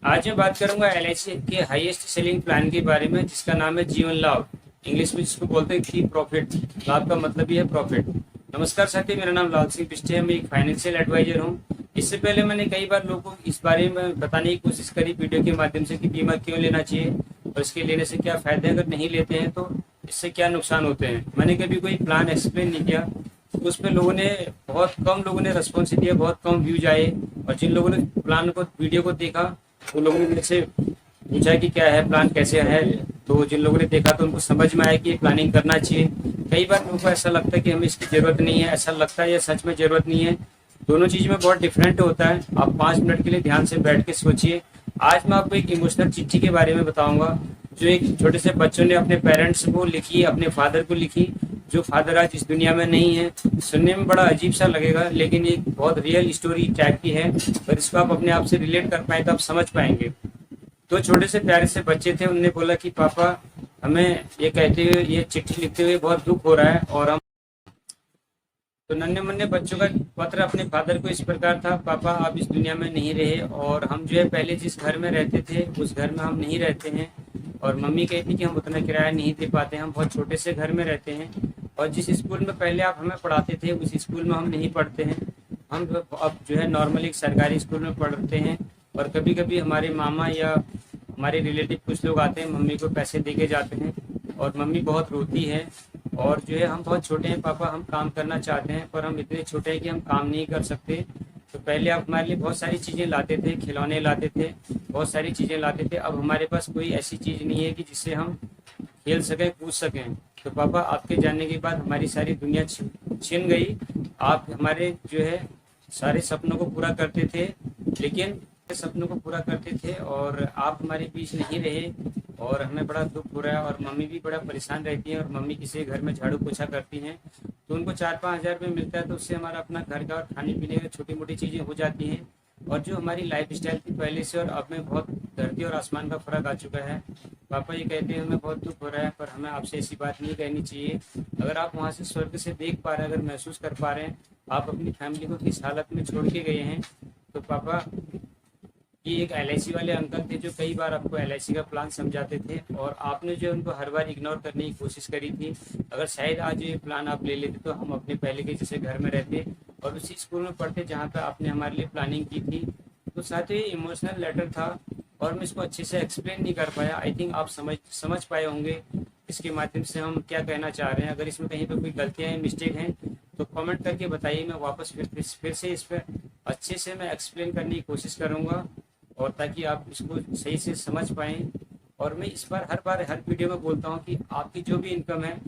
आज मैं बात करूंगा एलआईसी के हाईएस्ट सेलिंग प्लान के बारे में, जिसका नाम है जीवन लाभ। इंग्लिश में जिसको बोलते हैं की प्रॉफिट। लाभ का मतलब ही है प्रॉफिट। नमस्कार साथी, मेरा नाम लाल सिंह पिस्टे है। मैं एक फाइनेंशियल एडवाइजर हूं। इससे पहले मैंने कई बार लोगों को इस बारे में बताने की कोशिश करी वीडियो के माध्यम से कि बीमा क्यों लेना चाहिए और इसके लेने से क्या फायदे, अगर नहीं लेते हैं तो इससे क्या नुकसान होते हैं। मैंने कभी कोई प्लान एक्सप्लेन नहीं किया। उस पर लोगों ने बहुत कम लोगों ने रिस्पॉन्स दिया, बहुत कम व्यूज आए। और जिन लोगों ने प्लान को वीडियो को देखा वो लोगों ने मेरे से पूछा कि क्या है प्लान, कैसे है। तो जिन लोगों ने देखा तो उनको समझ में आया कि ये प्लानिंग करना चाहिए। कई बार लोगों को ऐसा लगता है कि हमें इसकी जरूरत नहीं है, ऐसा लगता है या सच में जरूरत नहीं है। दोनों चीज में बहुत डिफरेंट होता है। आप 5 मिनट के लिए ध्यान से बैठ के सोचिए। आज मैं आपको एक इमोशनल चिट्ठी के बारे में बताऊंगा जो एक छोटे से बच्चों ने अपने पेरेंट्स को लिखी, अपने फादर को लिखी, जो फादर आज इस दुनिया में नहीं है। सुनने में बड़ा अजीब सा लगेगा, लेकिन ये बहुत रियल स्टोरी टाइप की है। अगर इसको आप अपने आप से रिलेट कर पाए तो आप समझ पाएंगे। दो छोटे से प्यारे से बच्चे थे, उनने बोला कि पापा हमें ये कहते हुए, ये चिट्ठी लिखते हुए बहुत दुख हो रहा है और हम। तो नन्हे मुन्ने बच्चों का पत्र अपने फादर को इस प्रकार था, पापा आप इस दुनिया में नहीं रहे और हम जो है पहले जिस घर में रहते थे उस घर में हम नहीं रहते हैं। और मम्मी कहती कि हम उतना किराया नहीं दे पाते, हम बहुत छोटे से घर में रहते हैं। और जिस स्कूल में पहले आप हमें पढ़ाते थे उस स्कूल में हम नहीं पढ़ते हैं। हम अब जो है नॉर्मली एक सरकारी स्कूल में पढ़ते हैं। और कभी कभी हमारे मामा या हमारे रिलेटिव कुछ लोग आते हैं, मम्मी को पैसे दे के जाते हैं और मम्मी बहुत रोती है। और जो है हम बहुत छोटे हैं पापा, हम काम करना चाहते हैं पर हम इतने छोटे हैं कि हम काम नहीं कर सकते। तो पहले आप हमारे लिए बहुत सारी चीज़ें लाते थे, खिलौने लाते थे, बहुत सारी चीज़ें लाते थे। अब हमारे पास कोई ऐसी चीज़ नहीं है कि जिससे हम खेल सकें, कूद सकें। तो पापा आपके जाने के बाद हमारी सारी दुनिया छिन गई। आप हमारे जो है सारे सपनों को पूरा करते थे, लेकिन सपनों को पूरा करते थे और आप हमारे बीच नहीं रहे और हमें बड़ा दुख हो रहा है। और मम्मी भी बड़ा परेशान रहती हैं और मम्मी किसी घर में झाड़ू पोछा करती हैं तो उनको 4-5 हज़ार रुपये मिलता है, तो उससे हमारा अपना घर का और खाने पीने की छोटी मोटी चीज़ें हो जाती हैं। और जो हमारी लाइफ स्टाइल थी पहले से और अब में बहुत धरती और आसमान का फर्क आ चुका है। पापा ये कहते हैं हमें बहुत दुख हो रहा है पर हमें आपसे ऐसी बात नहीं कहनी चाहिए। अगर आप वहाँ से स्वर्ग से देख पा रहे हैं, अगर महसूस कर पा रहे हैं आप अपनी फैमिली को किस हालत में छोड़ के गए हैं। तो पापा ये एक एलआईसी वाले अंकल थे जो कई बार आपको एलआईसी का प्लान समझाते थे और आपने जो उनको हर बार इग्नोर करने की कोशिश करी थी। अगर शायद आज ये प्लान आप ले लेते तो हम अपने पहले के जैसे घर में रहते और उसी स्कूल में पढ़ते जहाँ पे आपने हमारे लिए प्लानिंग की थी। तो साथ ही इमोशनल लेटर था और मैं इसको अच्छे से एक्सप्लेन नहीं कर पाया। आई थिंक आप समझ पाए होंगे इसके माध्यम से हम क्या कहना चाह रहे हैं। अगर इसमें कहीं पर कोई गलतियाँ या मिस्टेक हैं तो कमेंट करके बताइए, मैं वापस फिर से इस पर अच्छे से मैं एक्सप्लेन करने की कोशिश करूँगा और ताकि आप इसको सही से समझ पाएँ। और मैं इस बार हर वीडियो में बोलता हूँ कि आपकी जो भी इनकम है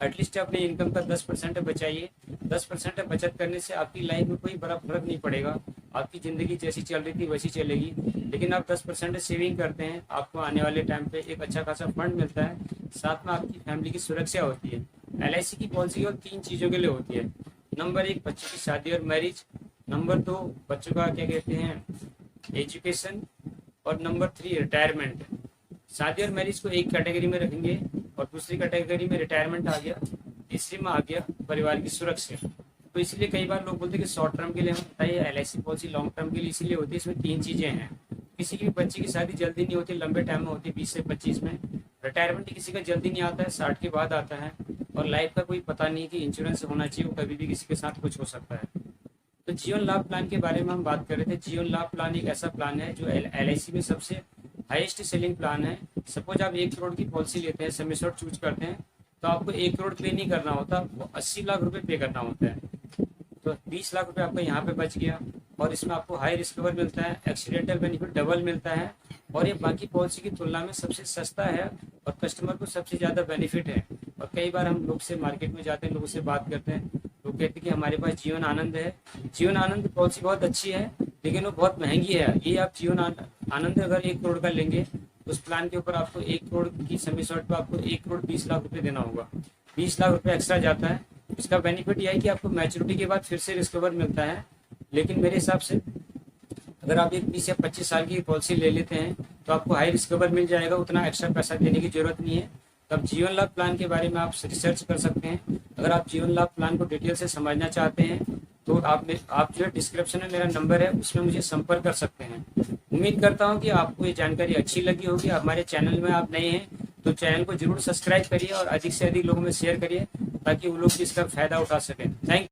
एटलीस्ट अपने इनकम का 10% बचाइए। 10% बचत करने से आपकी लाइफ में कोई बड़ा फर्क नहीं पड़ेगा। आपकी ज़िंदगी जैसी चल रही थी वैसी चलेगी, लेकिन आप 10% सेविंग करते हैं, आपको आने वाले टाइम पे एक अच्छा खासा फंड मिलता है, साथ में आपकी फैमिली की सुरक्षा होती है। एलआईसी की पॉलिसी केवल 3 चीज़ों के लिए होती है। नंबर 1 बच्चों की शादी और मैरिज, नंबर 2 बच्चों का क्या कहते हैं एजुकेशन, और नंबर 3 रिटायरमेंट। शादी और मैरिज को एक कैटेगरी में रखेंगे और दूसरी कैटेगरी में रिटायरमेंट आ गया, तीसरी में आ गया परिवार की सुरक्षा। तो इसलिए कई बार लोग बोलते हैं कि शॉर्ट टर्म के लिए हम बताइए एलआईसी पॉलिसी लॉन्ग टर्म के लिए इसीलिए होती है। इसमें 3 चीज़ें हैं। किसी की बच्चे की शादी जल्दी नहीं होती, लंबे टाइम में होती है 20 से 25 में। रिटायरमेंट किसी का जल्दी नहीं आता है, 60 के बाद आता है। और लाइफ का कोई पता नहीं कि इंश्योरेंस होना चाहिए, वो कभी भी किसी के साथ कुछ हो सकता है। तो जीवन लाभ प्लान के बारे में हम बात कर रहे थे। जीवन लाभ प्लान एक ऐसा प्लान है जो एलआईसी में सबसे हाईएस्ट सेलिंग प्लान है। सपोज आप 1 करोड़ की पॉलिसी लेते हैं, सम एश्योर्ड चूज करते हैं, तो आपको 1 करोड़ पे नहीं करना होता, आपको 80 लाख रुपए पे करना होता है। तो 20 लाख रुपए आपका यहाँ पे बच गया और इसमें आपको हाई रिस्क कवर मिलता है, एक्सीडेंटल बेनिफिट डबल मिलता है और ये बाकी पॉलिसी की तुलना में सबसे सस्ता है और कस्टमर को सबसे ज़्यादा बेनिफिट है। और कई बार हम लोग से मार्केट में जाते हैं, लोगों से बात करते हैं, लोग कहते हैं कि हमारे पास जीवन आनंद है। जीवन आनंद पॉलिसी बहुत अच्छी है लेकिन वो बहुत महंगी है। ये आप जीवन आनंद अगर 1 करोड़ का लेंगे उस प्लान के ऊपर आपको 1 करोड़ की समी शॉर्ट पर आपको 1 करोड़ 20 लाख रुपए देना होगा। 20 लाख रुपए एक्स्ट्रा जाता है। इसका बेनिफिट यह है कि आपको मैच्योरिटी के बाद फिर से रिस्कवर मिलता है। लेकिन मेरे हिसाब से अगर आप एक 20 या 25 साल की पॉलिसी ले लेते हैं तो आपको हाई रिस्कवर मिल जाएगा, उतना एक्स्ट्रा पैसा देने की जरूरत नहीं है। तो अब जीवन लाभ प्लान के बारे में आप रिसर्च कर सकते हैं। अगर आप जीवन लाभ प्लान को डिटेल से समझना चाहते हैं तो आप जो है डिस्क्रिप्शन में मेरा नंबर है, उसमें मुझे संपर्क कर सकते हैं। उम्मीद करता हूँ कि आपको ये जानकारी अच्छी लगी होगी। हमारे चैनल में आप नए हैं तो चैनल को जरूर सब्सक्राइब करिए और अधिक से अधिक लोगों में शेयर करिए, ताकि वो लोग भी इसका फायदा उठा सकें। थैंक